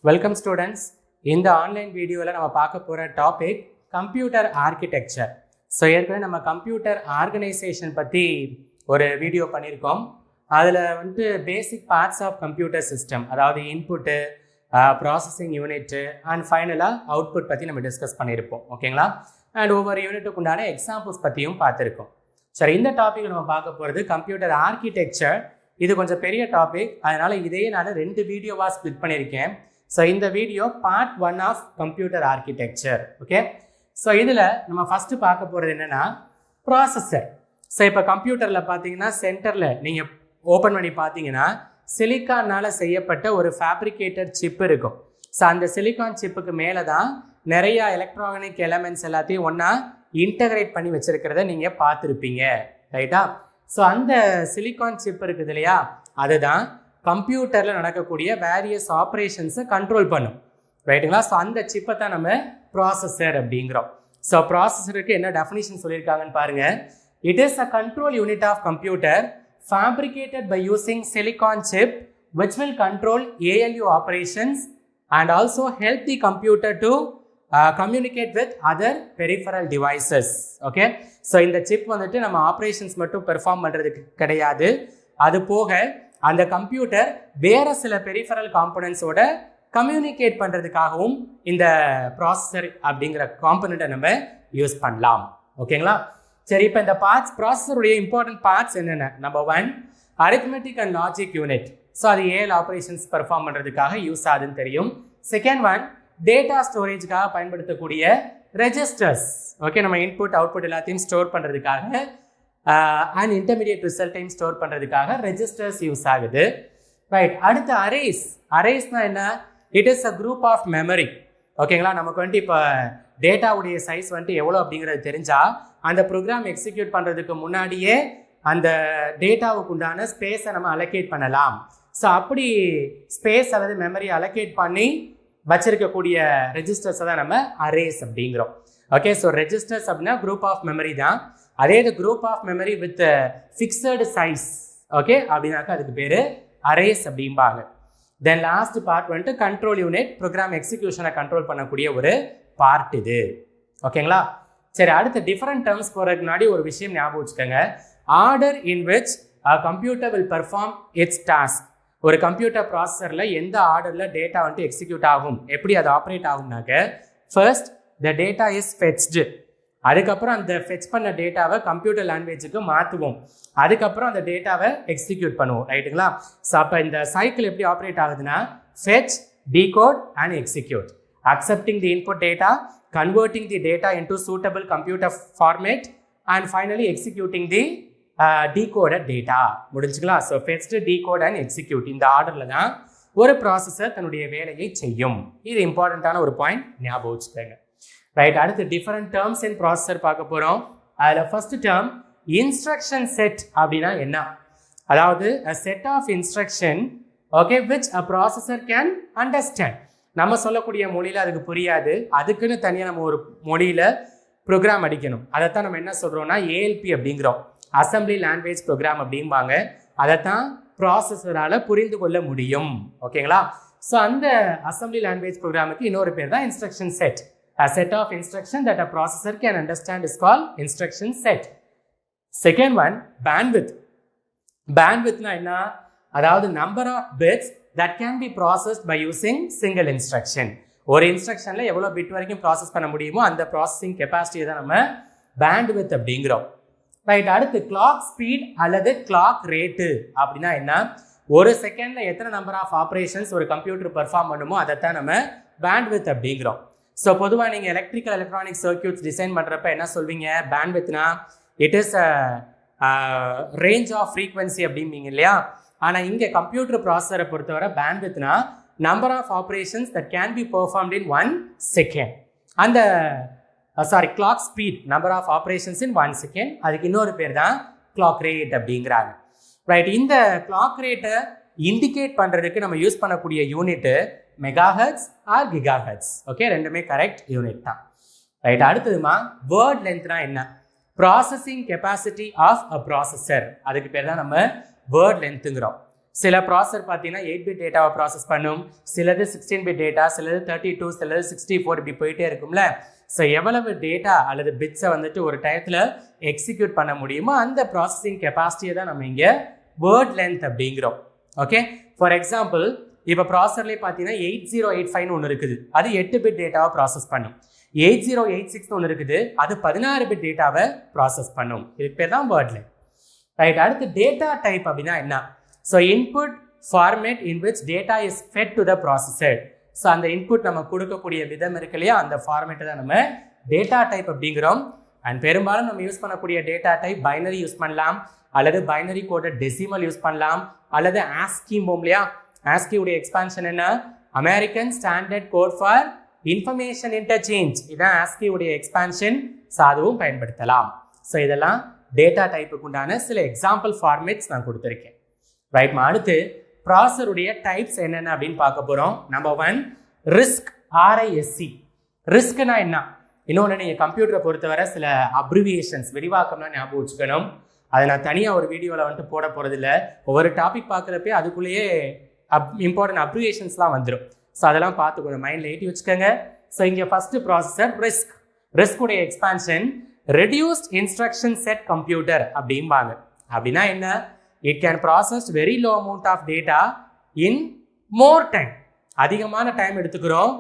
Welcome students. இந்த online வீடியோவில் நம்ம பார்க்க போகிற டாபிக் கம்ப்யூட்டர் ஆர்கிடெக்சர். ஸோ ஏற்கனவே நம்ம கம்ப்யூட்டர் ஆர்கனைசேஷன் பற்றி ஒரு வீடியோ பண்ணியிருக்கோம். அதில் பேசிக் பார்ட்ஸ் ஆஃப் கம்ப்யூட்டர் சிஸ்டம், அதாவது இன்புட்டு, ப்ராசஸிங் யூனிட்டு அண்ட் ஃபைனலாக அவுட்புட் பற்றி நம்ம டிஸ்கஸ் பண்ணியிருப்போம். ஓகேங்களா? அண்ட் ஒவ்வொரு யூனிட்டுக்கு உண்டான எக்ஸாம்பிள்ஸ் பற்றியும் பார்த்துருக்கோம். சரி, இந்த டாபிக் நம்ம பார்க்க போகிறது கம்ப்யூட்டர் ஆர்கிடெக்சர். இது கொஞ்சம் பெரிய டாபிக், அதனால் இதையே நான் 2 வீடியோவாக ஸ்ப்ளிட் பண்ணியிருக்கேன். ஸோ இந்த video part 1 of computer architecture. Okay, so இதில் நம்ம ஃபஸ்ட்டு பார்க்க போகிறது என்னென்னா ப்ராசஸர். ஸோ இப்போ கம்ப்யூட்டரில் பார்த்தீங்கன்னா சென்டரில் நீங்கள் ஓப்பன் பண்ணி பார்த்தீங்கன்னா சிலிக்கானால் செய்யப்பட்ட ஒரு ஃபேப்ரிகேட்டட் சிப் இருக்கும். ஸோ அந்த சிலிக்கான் சிப்புக்கு மேலே தான் நிறையா எலக்ட்ரானிக் எலமெண்ட்ஸ் எல்லாத்தையும் ஒன்றா இன்டகிரேட் பண்ணி வச்சுருக்கிறத நீங்கள் பார்த்துருப்பீங்க, ரைட்டா? ஸோ அந்த சிலிக்கான் சிப் இருக்குது இல்லையா, அதுதான் கம்ப்யூட்டரில் நடக்கக்கூடிய வேரியஸ் ஆப்ரேஷன்ஸை கண்ட்ரோல் பண்ணும், ரைட்டுங்களா? ஸோ அந்த சிப்பை தான் நம்ம ப்ராசஸர் அப்படிங்கிறோம். ஸோ ப்ராசஸருக்கு என்ன டெஃபினிஷன் சொல்லியிருக்காங்கன்னு பாருங்கள். It is a control unit of computer fabricated by using silicon chip which will control ALU operations and also help the computer to communicate with other peripheral devices. Okay, so இந்த chip நம்ம operations மட்டும் perform பண்ணுறதுக்கு கிடையாது, அது போக அந்த computer வேற சில பெரிஃபரல் காம்போனன்ட்ஸோட கம்யூனிகேட் பண்ணுறதுக்காகவும் இந்த ப்ராசஸர் அப்படிங்கிற காம்போனண்ட்டை நம்ம யூஸ் பண்ணலாம். ஓகேங்களா? சரி, இப்போ இந்த பார்ட்ஸ், ப்ராசஸருடைய இம்பார்ட்டன்ட் பார்ட்ஸ் என்னென்ன? Number 1 arithmetic and logic unit. So அது ஏல் ஆப்ரேஷன்ஸ் பெர்ஃபார்ம் பண்ணுறதுக்காக யூஸ் ஆகுதுன்னு தெரியும். செகண்ட் 1 டேட்டா ஸ்டோரேஜுக்காக பயன்படுத்தக்கூடிய ரெஜிஸ்டர்ஸ். ஓகே, நம்ம இன்புட் அவுட்புட் எல்லாத்தையும் ஸ்டோர் பண்ணுறதுக்காக அண்ட் இன்டர்மீடியட் ரிசல்ட்டையும் ஸ்டோர் பண்ணுறதுக்காக ரெஜிஸ்டர்ஸ் யூஸ் ஆகுது, ரைட்? அடுத்து அரேஸ். அரேஸ்னா என்ன? It is a group of memory. ஓகேங்களா? நமக்கு இப்போ டேட்டாவுடைய சைஸ் எவ்வளோ அப்படிங்கிறது தெரிஞ்சால் அந்த ப்ரோக்ராம் எக்ஸிக்யூட் பண்ணுறதுக்கு முன்னாடியே அந்த டேட்டாவுக்கு உண்டான ஸ்பேஸை நம்ம அலோகேட் பண்ணலாம். ஸோ அப்படி ஸ்பேஸ் அல்லது மெமரி அலோகேட் பண்ணி வச்சிருக்கக்கூடிய ரெஜிஸ்டர்ஸை தான் நம்ம அரேஸ் அப்படிங்கிறோம். ஓகே, ஸோ ரெஜிஸ்டர்ஸ் அப்படின்னா குரூப் ஆஃப் மெமரி தான். அதே இது group of memory with fixed size, okay, அப்படின்னாக்கா அதுக்கு பேர் அரேஸ் அப்படிம்பாங்க. Then last part control unit, program எக்ஸிக்யூஷனை கண்ட்ரோல் பண்ணக்கூடிய ஒரு பார்ட் இது. ஓகேங்களா? சரி, அடுத்து டிஃப்ரெண்ட் டேர்ம்ஸ் போகிறதுக்கு முன்னாடி ஒரு விஷயம் ஞாபகம் வச்சுக்கோங்க. Order in which computer will perform its task. ஒரு கம்ப்யூட்டர் ப்ராசஸரில் எந்த ஆர்டரில் டேட்டா எக்ஸிக்யூட் ஆகும், எப்படி அது ஆப்ரேட் ஆகும்னாக்க, first the data is fetched. அதுக்கப்புறம் அந்த ஃபெட்ச் பண்ண டேட்டாவை கம்ப்யூட்டர் லாங்குவேஜுக்கு மாற்றுவோம். அதுக்கப்புறம் அந்த டேட்டாவை எக்ஸிக்யூட் பண்ணுவோம், ரைட்டுங்களா? ஸோ அப்போ இந்த சைக்கிள் எப்படி ஆப்ரேட் ஆகுதுன்னா fetch, decode and execute. accepting the input data, converting the data into suitable computer format and finally executing the decoded data. முடிஞ்சுங்களா? So fetch, decode and execute, இந்த ஆர்டரில் தான் ஒரு ப்ராசஸர் தன்னுடைய வேலையை செய்யும். இது இம்பார்ட்டண்ட்டான ஒரு பாயிண்ட், ஞாபகம் வச்சுக்கோங்க, ரைட்? அடுத்து டிஃபரெண்ட் டேர்ம்ஸ் இன் ப்ராசஸர் பார்க்க போகிறோம். அதில் ஃபர்ஸ்ட் டேர்ம் இன்ஸ்ட்ரக்ஷன் செட். அப்படின்னா என்ன? அதாவது a set of instruction, okay, which a processor can understand. நம்ம சொல்லக்கூடிய மொழியில் அதுக்கு புரியாது, அதுக்குன்னு தனியாக நம்ம ஒரு மொழியில் ப்ரோக்ராம் அடிக்கணும். அதைத்தான் நம்ம என்ன சொல்கிறோம்னா ஏஎல்பி அப்படிங்கிறோம், அசம்பிளி லாங்குவேஜ் ப்ரோக்ராம் அப்படிம்பாங்க. அதைத்தான் ப்ராசஸரால் புரிந்து கொள்ள முடியும். ஓகேங்களா? ஸோ அந்த அசம்பிளி லாங்குவேஜ் ப்ரோக்ராமுக்கு இன்னொரு பேர் தான் instruction set. A set of instruction that a processor can understand is called instruction set. Second one, bandwidth. Bandwidthனா என்ன? அதாவது number of bits that can be processed by using single instruction. ஒரு இன்ஸ்ட்ரக்ஷனில் எவ்வளோ bit வரைக்கும் process பண்ண முடியுமோ அந்த processing கெப்பாசிட்டியை தான் நம்ம பேண்ட்வித் அப்படிங்கிறோம், ரைட்? அடுத்து கிளாக் ஸ்பீட் அல்லது கிளாக் ரேட்டு. அப்படின்னா என்ன? ஒரு செகண்டில் எத்தனை நம்பர் ஆஃப் ஆப்ரேஷன்ஸ் ஒரு கம்ப்யூட்டர் பெர்ஃபார்ம் பண்ணுமோ அதைத்தான் நம்ம பேண்ட்வித் அப்படிங்கிறோம். ஸோ பொதுவாக நீங்கள் எலக்ட்ரிக்கல் எலக்ட்ரானிக் சர்க்யூட்ஸ் டிசைன் பண்ணுறப்ப என்ன சொல்வீங்க? பேண்ட்வித்னா it is range of frequency அப்படிம்பீங்க இல்லையா? ஆனால் இங்கே கம்ப்யூட்டர் ப்ராசஸரை பொறுத்தவரை பேண்ட்வித்னா number of operations that can be performed in 1 second. அந்த clock speed, number of operations in 1 second, அதுக்கு இன்னொரு பேர் தான் கிளாக் ரேட் அப்படிங்கிறாங்க, ரைட்? இந்த கிளாக் ரேட்டை இண்டிகேட் பண்ணுறதுக்கு நம்ம யூஸ் பண்ணக்கூடிய unit megahertz or gigahertz. Okay, ரெண்டுமே கரெக்ட் யூனிட் தான், ரைட்? அடுத்ததுமா வேர்ட் லென்த்னா என்ன? Processing capacity of a processor, அதுக்கு பேர் தான் நம்ம வேர்ட் லென்த்துங்கிறோம். சில ப்ராசஸர் பார்த்தீங்கன்னா 8-bit டேட்டாவை ப்ராசஸ் பண்ணும், சிலது 16-bit டேட்டா, சிலது 32, சிலது 64 இப்படி போயிட்டே இருக்கும்ல. ஸோ எவ்வளவு டேட்டா அல்லது பிட்ஸை வந்துட்டு ஒரு டயத்தில் எக்ஸிக்யூட் பண்ண முடியுமோ அந்த ப்ராசஸிங் கெப்பாசிட்டியை தான் நம்ம இங்கே வேர்ட் லென்த் அப்படிங்கிறோம். ஓகே, ஃபார் எக்ஸாம்பிள் இப்போ ப்ராசஸர்லேயே பார்த்தீங்கன்னா 8085 ஒன்று இருக்குது, அது 8-bit டேட்டாவை ப்ராசஸ் பண்ணும். 8086 ஒன்று இருக்குது, அது 16-bit டேட்டாவை ப்ராசஸ் பண்ணும். இதுக்கு பேர் தான் வேர்ட் லென்த். ரைட், அடுத்து டேட்டா டைப் அப்படின்னா என்ன? So input format in which data is fed to the processor. So அந்த இன்புட் நம்ம கொடுக்கக்கூடிய விதம் இருக்கு இல்லையா, அந்த ஃபார்மேட்டை தான் நம்ம டேட்டா டைப் அப்படிங்கிறோம். அண்ட் பெரும்பாலும் நம்ம யூஸ் பண்ணக்கூடிய டேட்டா டைப் பைனரி யூஸ் பண்ணலாம், அல்லது பைனரி கோடட் டெசிமல் யூஸ் பண்ணலாம், அல்லது ஆஸ்கிம்போம் இல்லையா. ஆஸ்கியுடைய எக்ஸ்பான்ஷன் என்ன? American standard code for information interchange. இதான் ஆஸ்கியுடைய எக்ஸ்பான்ஷன். ஸோ அதுவும் பயன்படுத்தலாம். ஸோ இதெல்லாம் டேட்டா டைப்புக்கு உண்டான சில எக்ஸாம்பிள் ஃபார்மேட்ஸ் நான் கொடுத்துருக்கேன். ரைட்மா, அடுத்து ப்ராசஸருடைய டைப்ஸ் என்னென்ன அப்படின்னு பார்க்க போகிறோம். Number 1 risk, RISC. ரிஸ்க்னா என்ன? இன்னொன்று, நீங்கள் கம்ப்யூட்டரை பொறுத்தவரை சில அப்ரிவியேஷன்ஸ் விரிவாக்கம்லாம் ஞாபகம் வச்சுக்கணும். அதை நான் தனியாக ஒரு வீடியோவில் வந்துட்டு போட போகிறதில்ல. ஒவ்வொரு டாபிக் பார்க்குறப்பே அதுக்குள்ளேயே இம்பார்ட்டன்ட் அப்ரிவியேஷன்ஸ்லாம் வந்துடும். ஸோ அதெல்லாம் பார்த்து கொஞ்சம் மைண்டில் ஏற்றி வச்சுக்கோங்க. ஸோ இங்கே ஃபஸ்ட்டு ப்ராசஸர் ரிஸ்க். ரிஸ்குடைய expansion reduced instruction set computer அப்படிம்பாங்க. அப்படின்னா என்ன? It can process very low amount of data in more time. அதிகமான டைம் எடுத்துக்கிறோம்,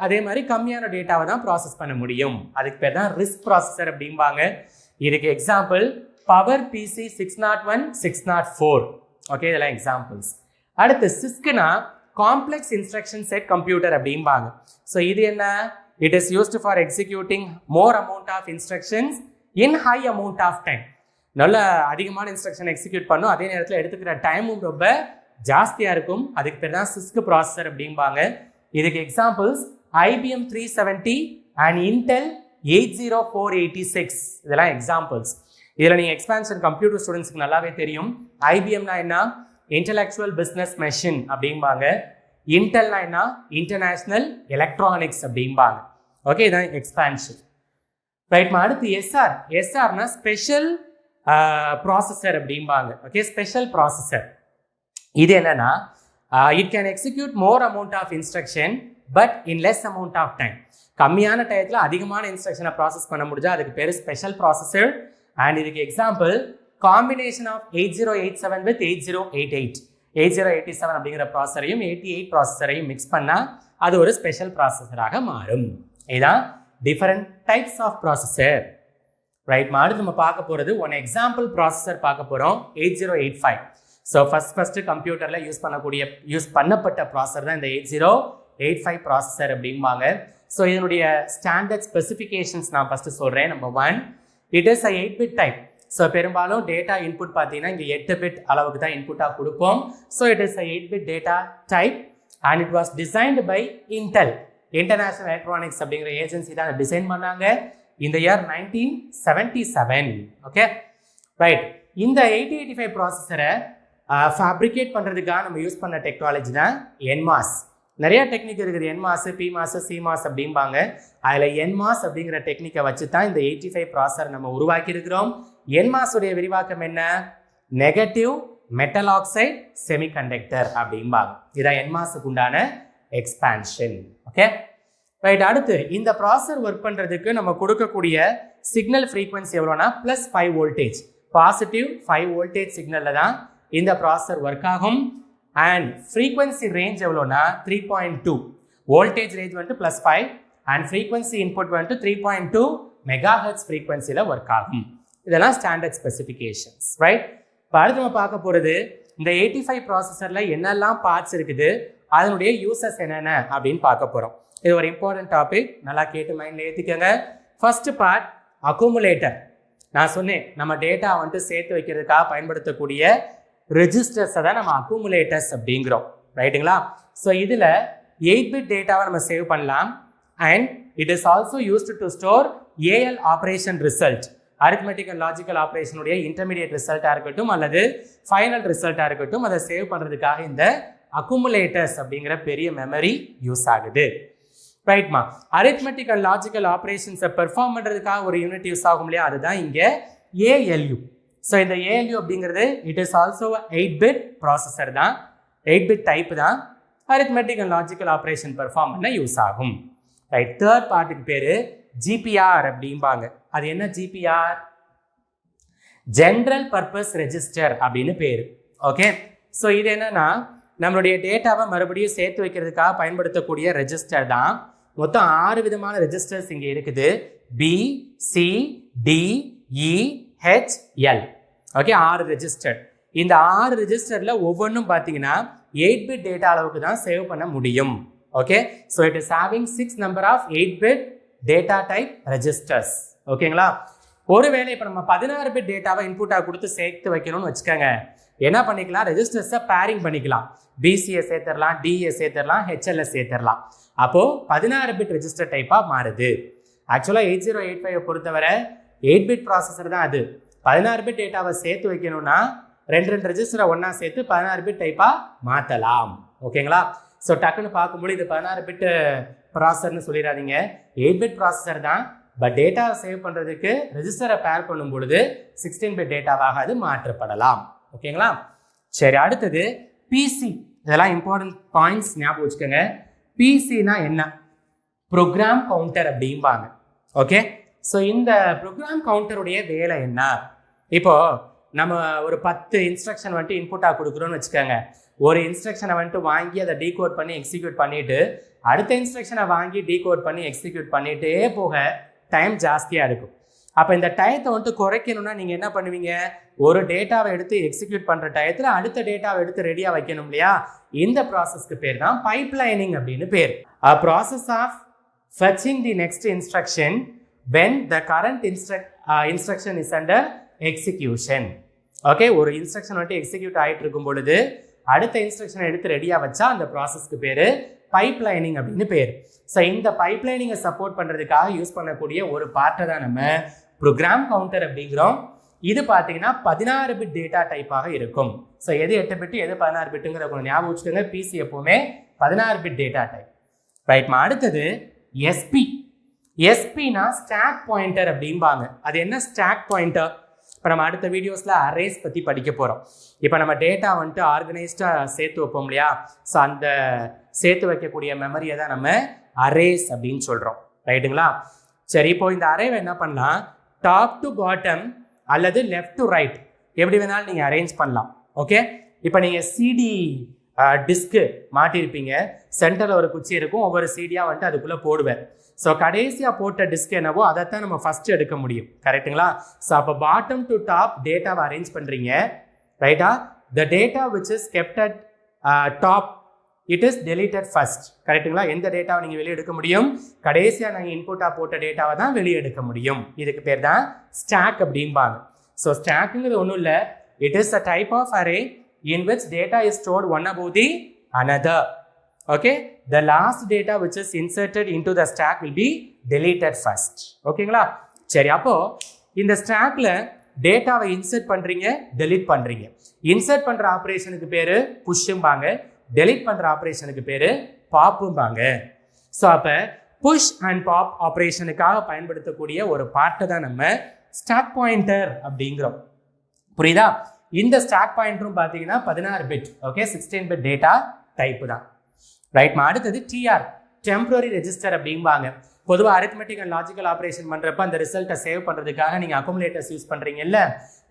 அதே மாதிரி கம்மியான டேட்டாவை தான் ப்ராசஸ் பண்ண முடியும். அதுக்கு பேர் தான் ரிஸ்க் ப்ராசஸர் அப்படிம்பாங்க. இதுக்கு எக்ஸாம்பிள் பவர் PC 601, 604. ஓகே, இதெல்லாம் எக்ஸாம்பிள்ஸ். அடுத்து சிஸ்க்னா காம்ப்ளெக்ஸ் இன்ஸ்ட்ரக்ஷன் செட் கம்ப்யூட்டர் அப்படிம்பாங்க. ஸோ இது என்ன? It is used for executing more amount of instructions in high amount of time. நல்ல அதிகமான இன்ஸ்ட்ரக்ஷன் எக்ஸிக்யூட் பண்ணும், அதே நேரத்தில் எடுத்துக்கிற டைமும் ரொம்ப ஜாஸ்தியாக இருக்கும். அதுக்கு பேர் தான் சிஸ்க் ப்ராசஸர் அப்படிம்பாங்க. இதுக்கு எக்ஸாம்பிள்ஸ் IBM 370 அண்ட் Intel 80486. இதெல்லாம் எக்ஸாம்பிள்ஸ். இதில் நீங்கள் எக்ஸ்பான்ஷன் கம்ப்யூட்டர் ஸ்டூடெண்ட்ஸ்க்கு நல்லாவே தெரியும். IBMனா என்ன? இன்டலெக்சுவல் பிஸ்னஸ் மெஷின் அப்படிம்பாங்க. இன்டெல்னா என்ன? இன்டர்நேஷ்னல் எலக்ட்ரானிக்ஸ் அப்படிம்பாங்க. ஓகே, இதான் எக்ஸ்பான்ஷன். ரைட்மா, அடுத்து SRனா ஸ்பெஷல் ப்ராசஸர் அப்படிம்பாங்க. Okay, special processor. இது என்னன்னா it can execute more amount of instruction but in less amount of time. கம்மியான டயத்தில் அதிகமான இன்ஸ்ட்ரக்ஷனை ப்ராசஸ் பண்ண முடிஞ்சா அதுக்கு பேர் ஸ்பெஷல் ப்ராசஸர். அண்ட் இதுக்கு எக்ஸாம்பிள் காம்பினேஷன் ஆஃப் 8087 வித் 8088. 8087 அப்படிங்கிற ப்ராசஸரையும் 88 ப்ராசஸரையும் மிக்ஸ் பண்ணால் அது ஒரு ஸ்பெஷல் ப்ராசஸராக மாறும். இதுதான் டிஃபரெண்ட் டைப்ஸ் ஆஃப் ப்ராசஸர். ரைட்மா, அடுத்து நம்ம பார்க்க போகிறது ஒன் எக்ஸாம்பிள் ப்ராசஸர் பார்க்க போகிறோம், 8085. ஸோ ஃபஸ்ட்டு கம்ப்யூட்டரில் யூஸ் பண்ணப்பட்ட ப்ராசஸர் தான் இந்த 8085 ப்ராசஸர் அப்படிம்பாங்க. ஸோ இதனுடைய ஸ்டாண்டர்ட் ஸ்பெசிஃபிகேஷன்ஸ் நான் ஃபஸ்ட்டு சொல்கிறேன். Number 1, it is a 8-bit type. So பெரும்பாலும் டேட்டா இன்புட் பார்த்தீங்கன்னா இங்கே 8-bit அளவுக்கு தான் இன்புட்டாக கொடுப்போம். So it is a 8-bit data type and it was designed by Intel, international electronics அப்படிங்கிற ஏஜென்சி தான் டிசைன் பண்ணாங்க இந்த இயர் 1977. Okay, right. இந்த 8085 ப்ராசஸரை ஃபேப்ரிகேட் பண்ணுறதுக்காக நம்ம யூஸ் பண்ண டெக்னாலஜி தான் NMOS. நிறைய டெக்னிக் இருக்குது, NMOS, PMOS, CMOS அப்படிம்பாங்க. அதில் NMOS அப்படிங்கிற டெக்னிக்கை வச்சு தான் இந்த 85 ப்ராசஸர் நம்ம உருவாக்கி இருக்கிறோம். NMOS உடைய விரிவாக்கம் என்ன? நெகட்டிவ் மெட்டல் ஆக்சைடு செமிகண்டக்டர் அப்படிம்பாங்க. இதான் NMOSக்கு உண்டான எக்ஸ்பான்ஷன். Okay, right. அடுத்து இந்த ப்ராசஸர் ஒர்க் பண்ணுறதுக்கு நம்ம கொடுக்கக்கூடிய சிக்னல் ஃப்ரீக்வன்சி எவ்வளோனா +5 வோல்டேஜ். பாசிட்டிவ் 5 வோல்டேஜ் சிக்னலில் தான் இந்த ப்ராசஸர் ஒர்க் ஆகும். அண்ட் ஃப்ரீக்வன்சி ரேஞ்ச் எவ்வளோனா 3.2. வோல்டேஜ் ரேஞ்ச் வந்துட்டு +5 அண்ட் ஃப்ரீக்வன்சி இன்புட் வந்துட்டு 3.2 மெகாஹெர்ட்ஸ் ஃப்ரீக்வன்சியில் ஒர்க் ஆகும். இதெல்லாம் ஸ்டாண்டர்ட் ஸ்பெசிஃபிகேஷன்ஸ். ரைட். இப்போ அடுத்து நம்ம பார்க்க போகிறது இந்த 85 ப்ராசஸரில் என்னெல்லாம் பார்ட்ஸ் இருக்குது, அதனுடைய யூசஸ் என்னென்ன அப்படின்னு பார்க்க போகிறோம். இது ஒரு இம்பார்ட்டன்ட் டாபிக், நல்லா கேட்டு மைண்டில் ஏற்றிக்கோங்க. First part accumulator. நான் சொன்னேன் நம்ம டேட்டா வந்துட்டு சேர்த்து வைக்கிறதுக்காக பயன்படுத்தக்கூடிய ரெஜிஸ்டர்ஸை தான் நம்ம அக்குமுலேட்டர்ஸ் அப்படிங்கிறோம். ரைட்டுங்களா? ஸோ இதில் 8-bit டேட்டாவை நம்ம சேவ் பண்ணலாம். And it is also used to store AL operation result, arithmetic and logical ஆப்ரேஷனுடைய இன்டர்மீடியட் ரிசல்ட்டாக இருக்கட்டும் அல்லது ஃபைனல் ரிசல்ட்டாக இருக்கட்டும், அதை சேவ் பண்ணுறதுக்காக இந்த அக்குமுலேட்டர்ஸ் அப்படிங்கிற பெரிய மெமரி யூஸ் ஆகுது. ரைட்மா, அரித்மெட்டிக் அண்ட் லாஜிக்கல் ஆப்ரேஷன்ஸை பெர்ஃபார்ம் பண்ணுறதுக்காக ஒரு யூனிட் யூஸ் ஆகும் இல்லையா, அதுதான் இங்கே ALU. ஸோ இந்த ALU அப்படிங்கிறது it is also 8-bit processor தான், 8-bit டைப் தான், arithmetic and logical operation perform பண்ண யூஸ் ஆகும். ரைட், தேர்ட் பார்ட்டுக்கு பேர் GPR அப்படிம்பாங்க. அது என்ன GPR? ஜென்ரல் பர்பஸ் ரெஜிஸ்டர் அப்படின்னு பேர். ஓகே, ஸோ இது என்னன்னா நம்மளுடைய டேட்டாவை மறுபடியும் சேர்த்து வைக்கிறதுக்காக பயன்படுத்தக்கூடிய ரெஜிஸ்டர் தான். மொத்தம் 6 விதமான ரெஜிஸ்டர்ஸ் இங்கே இருக்குது. B, C, D, E, H, L. Okay, 6 register. இந்த 6 ரெஜிஸ்டரில் ஒவ்வொன்றும் பார்த்தீங்கன்னா 8-bit டேட்டா அளவுக்கு தான் சேவ் பண்ண முடியும். Okay, so it is having 6 number of 8-bit data type registers. ஓகேங்களா? ஒருவேளை இப்போ நம்ம 16-bit டேட்டாவை இன்புட்டாக கொடுத்து சேர்த்து வைக்கணும்னு வச்சுக்கோங்க, என்ன பண்ணிக்கலாம், ரெஜிஸ்டர்ஸை பேரிங் பண்ணிக்கலாம். BCயை சேர்த்துடலாம், DA சேர்த்துடலாம், HLS சேர்த்துடலாம். அப்போது 16-bit ரெஜிஸ்டர் டைப்பாக மாறுது. ஆக்சுவலாக 8085 பொறுத்தவரை 8-bit ப்ராசஸர் தான் அது. 16-bit டேட்டாவை சேர்த்து வைக்கணும்னா 2 ரெஜிஸ்டரை ஒன்றா சேர்த்து 16-bit டைப்பாக மாற்றலாம். ஓகேங்களா? ஸோ டக்குன்னு பார்க்கும்போது இது 16-bit ப்ராசஸர்னு சொல்லிடாதீங்க, 8-bit ப்ராசஸர் தான். பட் டேட்டாவை சேவ் பண்ணுறதுக்கு ரெஜிஸ்டரை பேர் பண்ணும் பொழுது 16-bit டேட்டாவாக அது மாற்றப்படலாம். ஓகேங்களா? சரி, அடுத்தது PC. இதெல்லாம் இம்பார்ட்டன்ட் பாயிண்ட்ஸ் ஞாபகம் வச்சுக்கோங்க. PCனா என்ன? ப்ரோக்ராம் கவுண்டர் அப்படிம்பாங்க. ஓகே, ஸோ இந்த ப்ரோக்ராம் கவுண்டருடைய வேலை என்ன? இப்போ நம்ம ஒரு 10 இன்ஸ்ட்ரக்ஷன் வந்துட்டு இன்புட்டாக கொடுக்குறோன்னு வச்சுக்கோங்க. ஒரு இன்ஸ்ட்ரக்ஷனை வந்துட்டு வாங்கி அதை டீகோட் பண்ணி எக்ஸிக்யூட் பண்ணிவிட்டு அடுத்த இன்ஸ்ட்ரக்ஷனை வாங்கி டீகோட் பண்ணி எக்ஸிக்யூட் பண்ணிகிட்டே போக டைம் ஜாஸ்தியாக இருக்கும். அப்போ இந்த டயத்தை வந்துட்டு குறைக்கணும்னா நீங்கள் என்ன பண்ணுவீங்க, ஒரு டேட்டாவை எடுத்து எக்ஸிக்யூட் பண்ணுற டயத்தில் அடுத்த டேட்டாவை எடுத்து ரெடியாக வைக்கணும் இல்லையா? இந்த ப்ராசஸ்க்கு பேர் தான் பைப்லைனிங் அப்படின்னு பேர். A process of fetching the next instruction when the current instruction is under execution. Okay, ஒரு இன்ஸ்ட்ரக்ஷன் வந்துட்டு எக்ஸிக்யூட் ஆகிட்டு இருக்கும் பொழுது அடுத்த இன்ஸ்ட்ரக்ஷனை எடுத்து ரெடியாக வச்சா அந்த ப்ராசஸ்க்கு பேர் பைப்லைனிங் அப்படின்னு பேர். ஸோ இந்த பைப்லைனிங்கை சப்போர்ட் பண்ணுறதுக்காக யூஸ் பண்ணக்கூடிய ஒரு பார்ட்டை தான் நம்ம ப்ரோக்ராம் கவுண்டர் அப்படிங்கிறோம். இது பார்த்தீங்கன்னா 16-bit டேட்டா டைப்பாக இருக்கும். ஸோ எது 8-bit எது 16-bitங்கிற கொஞ்சம் ஞாபகம் வச்சுக்கோங்க. PC எப்போவுமே 16-bit டேட்டா டைப். ரைட்மா, அடுத்தது SP. SPனா ஸ்டாக் பாயிண்டர் அப்படிம்பாங்க. அது என்ன ஸ்டாக் பாயிண்டர்? இப்போ நம்ம அடுத்த வீடியோஸில் அரேஸ் பற்றி படிக்க போகிறோம். இப்போ நம்ம டேட்டா வந்துட்டு ஆர்கனைஸ்டாக சேர்த்து வைப்போம் இல்லையா? ஸோ அந்த சேர்த்து வைக்கக்கூடிய மெமரியை தான் நம்ம அரேஸ் அப்படின்னு சொல்கிறோம். ரைட்டுங்களா? சரி, இப்போ இந்த அரேவை என்ன பண்ணலாம், டாப் டு பாட்டம் அல்லது லெஃப்ட் டு ரைட் எப்படி வேணாலும் நீங்கள் அரேஞ்ச் பண்ணலாம். ஓகே, இப்போ நீங்கள் CD டிஸ்க்கு மாட்டியிருப்பீங்க, சென்டரில் ஒரு குச்சி இருக்கும், ஒவ்வொரு CDயாக வந்துட்டு அதுக்குள்ளே போடுவேன். ஸோ கடைசியாக போட்ட டிஸ்க் என்னவோ அதைத்தான் நம்ம ஃபஸ்ட்டு எடுக்க முடியும். கரெக்டுங்களா? ஸோ அப்போ பாட்டம் டு டாப் டேட்டாவை அரேஞ்ச் பண்ணுறீங்க. ரைட்டா? The data which is kept at top it is deleted first. கரெக்டுங்களா? எந்த டேட்டாவை நீங்கள் வெளியே எடுக்க முடியும், கடைசியாக நாங்கள் இன்புட்டாக போட்ட டேட்டாவை தான் வெளியே எடுக்க முடியும். இதுக்கு பேர் தான் ஸ்டாக் அப்படிம்பாங்க. ஸோ ஸ்டாக்குங்கிறது ஒன்றும் இல்லை, it is a type of array in which data is stored one above the another. Okay, the last data which is inserted into the stack will be deleted first. ஓகேங்களா? சரி, அப்போ இந்த ஸ்டாக்ல டேட்டாவை insert பண்றீங்க, delete பண்றீங்க. Insert பண்ற ஆபரேஷனுக்கு பேரு புஷ்ம்பாங்க, delete பண்ற ஆபரேஷனுக்கு பேரு பாப்பும்பாங்க. ஸோ அப்போ புஷ் அண்ட் பாப் ஆபரேஷனுக்காக பயன்படுத்தக்கூடிய ஒரு பார்ட்டை தான் நம்ம ஸ்டாக் பாயிண்டர் அப்படிங்கிறோம். புரியுதா? இந்த ஸ்டாக் பாயிண்டரும் பார்த்தீங்கன்னா 16-bit. Okay, 16-bit data type தான். ரைட்மா, அடுத்தது TR, டெம்பரரி ரெஜிஸ்டர் அப்படிம்பாங்க. பொதுவாக அரித்மெட்டிக் அண்ட் லாஜிக்கல் ஆப்ரேஷன் பண்ணுறப்ப அந்த ரிசல்ட்டை சேவ் பண்ணுறதுக்காக நீங்கள் அக்குமுலேட்டர்ஸ் யூஸ் பண்ணுறீங்கல்ல,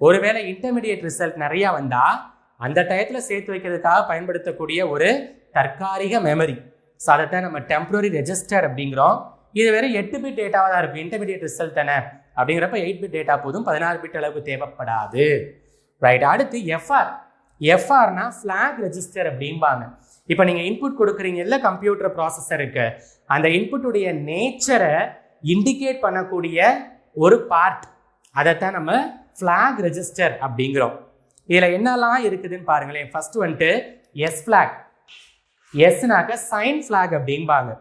ஒருவேளை இன்டர்மீடியேட் ரிசல்ட் நிறையா வந்தால் அந்த டயத்தில் சேர்த்து வைக்கிறதுக்காக பயன்படுத்தக்கூடிய ஒரு தற்காலிக மெமரி. ஸோ அதைத்தான் நம்ம டெம்பரரி ரெஜிஸ்டர் அப்படிங்கிறோம். இது வேறு 8-bit டேட்டாவாக தான் இருக்கும். இன்டர்மீடியேட் ரிசல்ட் தானே அப்படிங்கிறப்ப 8-bit டேட்டா போதும், 16-bit அளவுக்கு தேவைப்படாது. ரைட், அடுத்து FRனா ஃப்ளாக் ரெஜிஸ்டர் அப்படிம்பாங்க. இப்போ நீங்கள் இன்புட் கொடுக்குறீங்கல்ல கம்ப்யூட்டர் ப்ராசஸருக்கு, அந்த இன்புட்டுடைய நேச்சரை இண்டிகேட் பண்ணக்கூடிய ஒரு பார்ட், அதைத்தான் நம்ம ஃப்ளாக் ரெஜிஸ்டர் அப்படிங்கிறோம். இதில் என்னெல்லாம் இருக்குதுன்னு பாருங்களேன். ஃபர்ஸ்ட் வந்துட்டு எஸ் ஃப்ளாக். எஸ்னாக்க சைன் ஃப்ளாக் அப்படிம்பாங்க.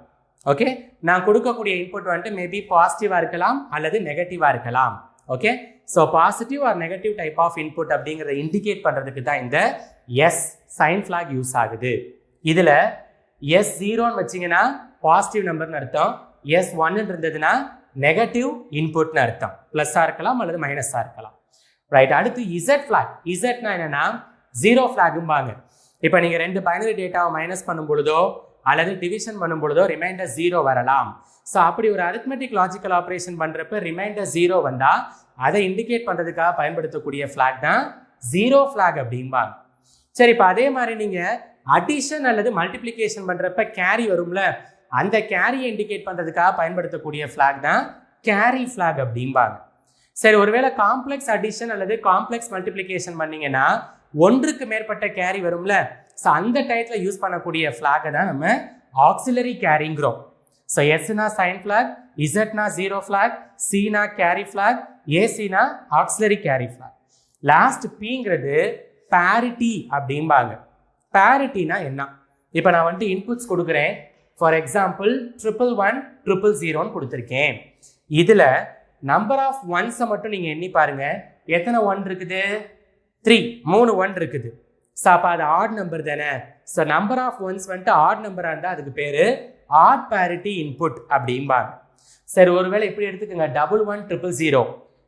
ஓகே, நான் கொடுக்கக்கூடிய இன்புட் வந்துட்டு மேபி பாசிட்டிவாக இருக்கலாம் அல்லது நெகட்டிவாக இருக்கலாம். Okay, so positive or negative type of input அப்படிங்கிறத இண்டிகேட் பண்ணுறதுக்கு தான் இந்த எஸ் சைன் ஃப்ளாக் யூஸ் ஆகுது. இதில் S0ன்னு வச்சிங்கன்னா பாசிட்டிவ் நம்பர்னு அர்த்தம், S1 இருந்ததுன்னா நெகட்டிவ் இன்புட்னு அர்த்தம். ப்ளஸ்ஸாக இருக்கலாம் அல்லது மைனஸாக இருக்கலாம். ரைட். அடுத்து இசட் ஃபிளாக். இசட்னா என்னன்னா ஜீரோ ஃபிளாகும்பாங்க. இப்போ நீங்கள் ரெண்டு பைனரி டேட்டாவை மைனஸ் பண்ணும் பொழுதோ அல்லது டிவிஷன் பண்ணும் பொழுதோ ரிமைண்டர் ஜீரோ வரலாம். ஸோ அப்படி ஒரு அரித்மெட்டிக் லாஜிக்கல் ஆப்ரேஷன் பண்ணுறப்ப ரிமைண்டர் ஜீரோ வந்தால் அதை இண்டிகேட் பண்ணுறதுக்காக பயன்படுத்தக்கூடிய ஃபிளாக் தான் ஜீரோ ஃபிளாக் அப்படிம்பாங்க. சரி, இப்போ அதே மாதிரி நீங்கள் அடிஷன் அல்லது மல்டிப்ளிகேஷன் பண்ணுறப்ப கேரி வரும்ல, அந்த கேரியை இண்டிகேட் பண்ணுறதுக்காக பயன்படுத்தக்கூடிய ஃபிளாக் தான் கேரி ஃபிளாக் அப்படிம்பாங்க. சரி, ஒருவேளை காம்ப்ளெக்ஸ் அடிஷன் அல்லது காம்ப்ளெக்ஸ் மல்டிப்ளிகேஷன் பண்ணீங்கன்னா ஒன்றுக்கு மேற்பட்ட கேரி வரும்ல, ஸோ அந்த டயத்தில் யூஸ் பண்ணக்கூடிய ஃபிளாகை தான் நம்ம ஆக்சிலரி கேரிங்கிறோம். ஸோ எஸ்னா சைன் ஃபிளாக், இசட்னா ஜீரோ ஃபிளாக், சினா கேரி ஃபிளாக், ஏசினா ஆக்சிலரி கேரி ஃபிளாக். லாஸ்ட் பிங்கிறது பேரிட்டி அப்படிம்பாங்க. பேரிட்டினா என்ன? இப்போ நான் வந்துட்டு இன்புட்ஸ் கொடுக்குறேன். ஃபார் எக்ஸாம்பிள் 111 கொடுத்துருக்கேன். இதில் நம்பர் ஆஃப் ஒன்ஸை மட்டும் நீங்கள் எண்ணி பாருங்க. எத்தனை ஒன் இருக்குது? 3, 3 ஒன் இருக்குது. ஸோ அப்போ அது ஆட் நம்பர் தானே. ஸோ நம்பர் ஆஃப் ஒன்ஸ் வந்துட்டு ஆட் நம்பராக இருந்தால் அதுக்கு பேர் ஆட் பேரிட்டி இன்புட் அப்படிம்பாங்க. சரி, ஒருவேளை இப்படி எடுத்துக்கோங்க, 11100.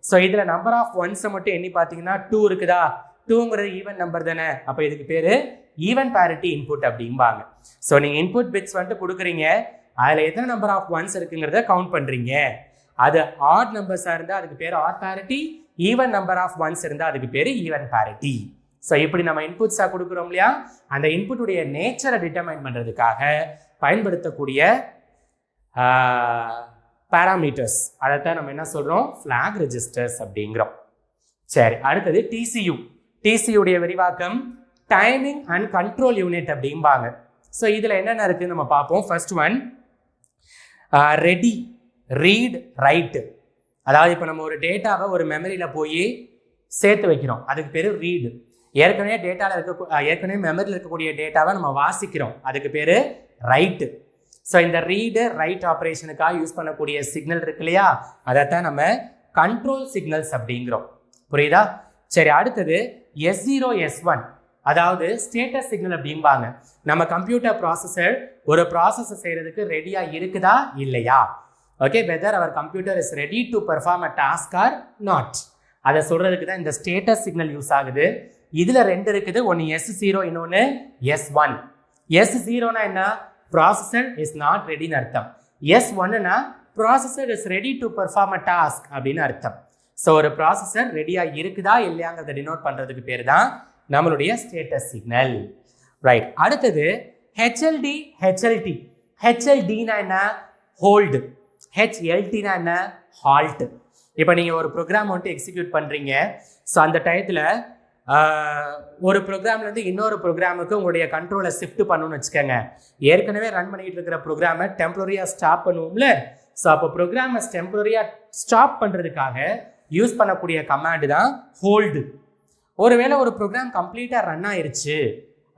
ஸோ இதில் நம்பர் ஆஃப் ஒன்ஸை மட்டும் எண்ணி பார்த்தீங்கன்னா 2 இருக்குதா? 2ங்கிறது ஈவன் நம்பர் தானே. அப்போ இதுக்கு பேர் ஈவன் பேரிட்டி இன்புட் அப்படிம்பாங்க. ஸோ நீங்கள் இன்புட் பிட்ஸ் வந்துட்டு கொடுக்குறீங்க, அதில் எத்தனை நம்பர் ஆஃப் ஒன்ஸ் இருக்குங்கிறத கவுண்ட் பண்ணுறீங்க. அது ஆட் நம்பர்ஸாக இருந்தால் அதுக்கு பேர் odd parity, even number of ones இருந்தால் அதுக்கு பேர் ஈவன் பேரிட்டி. ஸோ இப்படி நம்ம இன்புட்ஸாக கொடுக்குறோம் இல்லையா, அந்த இன்புட்டுடைய நேச்சரை டிட்டர்மைன் பண்ணுறதுக்காக பயன்படுத்தக்கூடிய பேராமீட்டர்ஸ், அதைத்தான் நம்ம என்ன சொல்கிறோம்? ஃப்ளாக் ரெஜிஸ்டர்ஸ் அப்படிங்கிறோம். சரி, அடுத்தது டிசியூ. டிசியுடைய விரிவாக்கம் டைமிங் அண்ட் கண்ட்ரோல் யூனிட் அப்படிம்பாங்க. ஸோ இதில் என்னென்ன இருக்குன்னு நம்ம பார்ப்போம். First one ready, read, right. அதாவது இப்போ நம்ம ஒரு டேட்டாவை ஒரு மெமரியில் போய் சேர்த்து வைக்கிறோம், அதுக்கு பேர் ரீடு. ஏற்கனவே மெமரியில் இருக்கக்கூடிய டேட்டாவை நம்ம வாசிக்கிறோம், அதுக்கு பேர் ரைட்டு. ஸோ இந்த ரீடு ரைட் ஆப்ரேஷனுக்காக யூஸ் பண்ணக்கூடிய சிக்னல் இருக்கு இல்லையா, அதைத்தான் நம்ம கண்ட்ரோல் சிக்னல்ஸ் அப்படிங்கிறோம். புரியுதா? சரி, அடுத்தது S0 S1, அதாவது ஸ்டேட்டஸ் சிக்னல் அப்படிம்பாங்க. நம்ம கம்ப்யூட்டர் ப்ராசஸர் ஒரு ப்ராசஸை செய்யறதுக்கு ரெடியா இருக்குதா இல்லையா, okay, whether our computer is ready to perform a task or not, அதை சொல்றதுக்கு தான் இந்த ஸ்டேட்டஸ் சிக்னல் யூஸ் ஆகுது. இதுல ரெண்டு இருக்குது, ஒன்று S0, இன்னொன்று S1. S0னா என்ன? ப்ராசஸர் இஸ் நாட் ரெடின்னு அர்த்தம். S1னா processor is ready to perform a task அப்படின்னு அர்த்தம். ஸோ ஒரு ப்ராசஸர் ரெடியா இருக்குதா இல்லையாங்கிறத டினோட் பண்றதுக்கு பேர் தான் நம்மளுடைய ஸ்டேட்டஸ் சிக்னல். ரைட். அடுத்தது HLD, HLT. HLDனா என்ன? ஹோல்டு. HLTனா என்ன? ஹால்ட். இப்போ நீங்கள் ஒரு ப்ரோக்ராம் வந்துட்டு எக்ஸிக்யூட் பண்ணுறீங்க. ஸோ அந்த டயத்தில் ஒரு ப்ரோக்ராம்லேருந்து இன்னொரு ப்ரோக்ராமுக்கு உங்களுடைய கண்ட்ரோலை ஷிஃப்ட் பண்ணணும்னு வச்சுக்கோங்க. ஏற்கனவே ரன் பண்ணிட்டு இருக்கிற ப்ரோக்ராமை டெம்பரரியாக ஸ்டாப் பண்ணுவோம்ல. ஸோ அப்போ ப்ரோக்ராமை டெம்பரரியாக ஸ்டாப் பண்ணுறதுக்காக யூஸ் பண்ணக்கூடிய கமாண்டு தான் ஹோல்டு. ஒருவேளை ஒரு ப்ரோக்ராம் கம்ப்ளீட்டாக ரன் ஆயிருச்சு,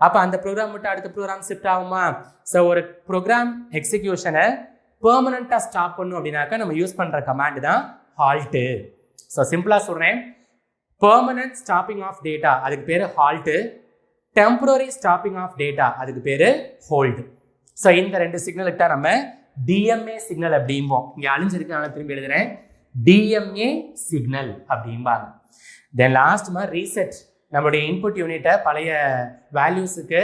அப்போ அந்த ப்ரோக்ராம் மட்டும் அடுத்த ப்ரோக்ராம் ஷிஃப்ட் ஆகுமா? ஸோ ஒரு ப்ரோக்ராம் எக்ஸிக்யூஷனை பெர்மனண்ட்டாக ஸ்டாப் பண்ணும் அப்படின்னாக்கா நம்ம யூஸ் பண்ணுற கமாண்டு தான் ஹால்ட்டு. ஸோ சிம்பிளாக சொல்கிறேன், பெர்மனன்ட் ஸ்டாப்பிங் ஆஃப் டேட்டா அதுக்கு பேர் halt, temporary stopping of data அதுக்கு பேர் ஹோல்டு. ஸோ இந்த ரெண்டு சிக்னலுக்கு தான் நம்ம டிஎம்ஏ சிக்னல் அப்படிம்போம். இங்கே அழிஞ்சிருக்கனால திரும்பி எழுதுறேன், டிஎம்ஏ சிக்னல் அப்படிம்பாங்க. தென் லாஸ்ட் மாதிரி ரீசெட், நம்மளுடைய இன்புட் யூனிட்டை பழைய வேல்யூஸுக்கு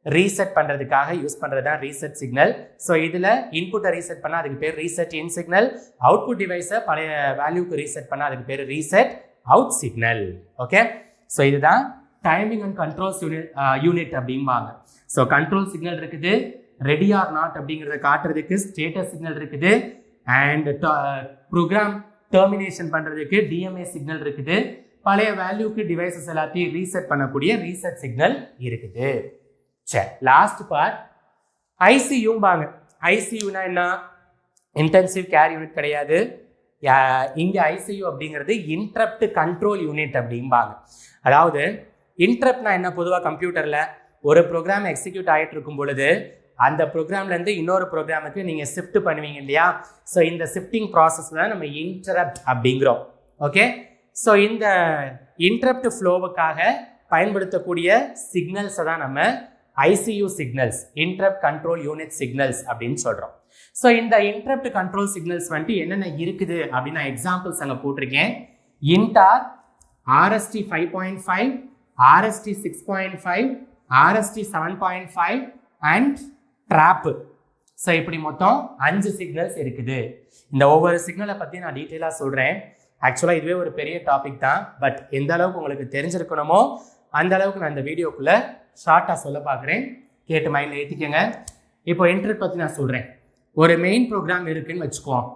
ரீசெட் பண்ணுறதுக்காக யூஸ் பண்ணுறது தான் ரீசெட் சிக்னல். ஸோ இதில் இன்புட்டை ரீசெட் பண்ணால் அதுக்கு பேர் ரீசெட் இன் சிக்னல், அவுட்புட் டிவைஸை பழைய வேல்யூக்கு ரீசெட் பண்ணால் அதுக்கு பேர் reset out signal. Okay, so இதுதான் டைமிங் அண்ட் கண்ட்ரோல்ஸ் யூனிட் அப்படிம்பாங்க. ஸோ கண்ட்ரோல் சிக்னல் இருக்குது, ரெடி ஆர் நாட் அப்படிங்கிறத காட்டுறதுக்கு ஸ்டேட்டஸ் சிக்னல் இருக்குது, அண்ட் ப்ரோக்ராம் டெர்மினேஷன் பண்ணுறதுக்கு டிஎம்ஏ சிக்னல் இருக்குது, பழைய வேல்யூக்கு டிவைசஸ் எல்லாத்தையும் ரீசெட் பண்ணக்கூடிய ரீசெட் சிக்னல் இருக்குது. சரி, லாஸ்ட் பார்ட் ஐசியூம்பாங்க. ஐசியூனா என்ன? இன்டென்சிவ் கேர் யூனிட் கிடையாது. இங்கே ஐசியூ அப்படிங்கிறது இன்டரப்ட் கண்ட்ரோல் யூனிட் அப்படிம்பாங்க. அதாவது இன்டரப்ட்னா என்ன? பொதுவாக கம்ப்யூட்டரில் ஒரு ப்ரோக்ராம் எக்ஸிக்யூட் ஆகிட்டு இருக்கும் பொழுது அந்த ப்ரோக்ராம்லேருந்து இன்னொரு ப்ரோக்ராமுக்கு நீங்கள் ஷிஃப்ட் பண்ணுவீங்க இல்லையா? ஸோ இந்த ஷிஃப்டிங் ப்ராசஸ் தான் நம்ம இன்டரப்ட் அப்படிங்கிறோம். ஓகே, ஸோ இந்த இன்டரப்ட் ஃப்ளோவுக்காக பயன்படுத்தக்கூடிய சிக்னல்ஸை தான் நம்ம ICU signals, interrupt control unit signals அப்படின்னு சொல்கிறோம். ஸோ இந்த இன்டரப்ட் கண்ட்ரோல் சிக்னல்ஸ் வந்துட்டு என்னென்ன இருக்குது அப்படின்னு நான் எக்ஸாம்பிள்ஸ் அங்கே போட்டிருக்கேன். இன்டார், RST 5.5, RST 6.5, RST 7.5 and drop. So இப்படி மொத்தம் 5 சிக்னல்ஸ் இருக்குது. இந்த ஒவ்வொரு சிக்னலை பற்றி நான் டீட்டெயிலாக சொல்கிறேன். ஆக்சுவலாக இதுவே ஒரு பெரிய டாபிக் தான், பட் எந்த அளவுக்கு உங்களுக்கு தெரிஞ்சிருக்கணுமோ அந்த அளவுக்கு நான் இந்த வீடியோக்குள்ளே ஷார்ட்டாக சொல்ல பார்க்குறேன். கேட்டு மைண்டில் ஏற்றிக்கங்க. இப்போ இன்டர்நெட் பற்றி நான் சொல்கிறேன். ஒரு மெயின் ப்ரோக்ராம் இருக்குதுன்னு வச்சுக்குவோம்.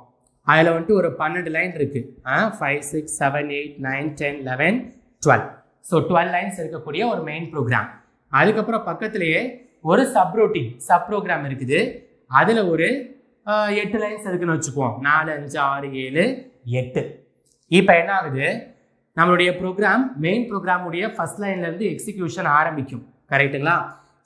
அதில் வந்துட்டு ஒரு 12 லைன் இருக்குது. 5, 6, 7, 8, 9, 10, 11, 12. ஸோ 12 லைன்ஸ் இருக்கக்கூடிய ஒரு மெயின் ப்ரோக்ராம். அதுக்கப்புறம் பக்கத்துலேயே ஒரு சப் ப்ரோக்ராம் இருக்குது. அதில் ஒரு 8 லைன்ஸ் இருக்குன்னு வச்சுக்குவோம். 4, 5, 6, 7, 8. இப்போ என்ன ஆகுது, நம்மளுடைய ப்ரோக்ராம் மெயின் ப்ரோக்ராமுடைய ஃபர்ஸ்ட் லைன்லேருந்து எக்ஸிக்யூஷன் ஆரம்பிக்கும். கரெக்டுங்களா?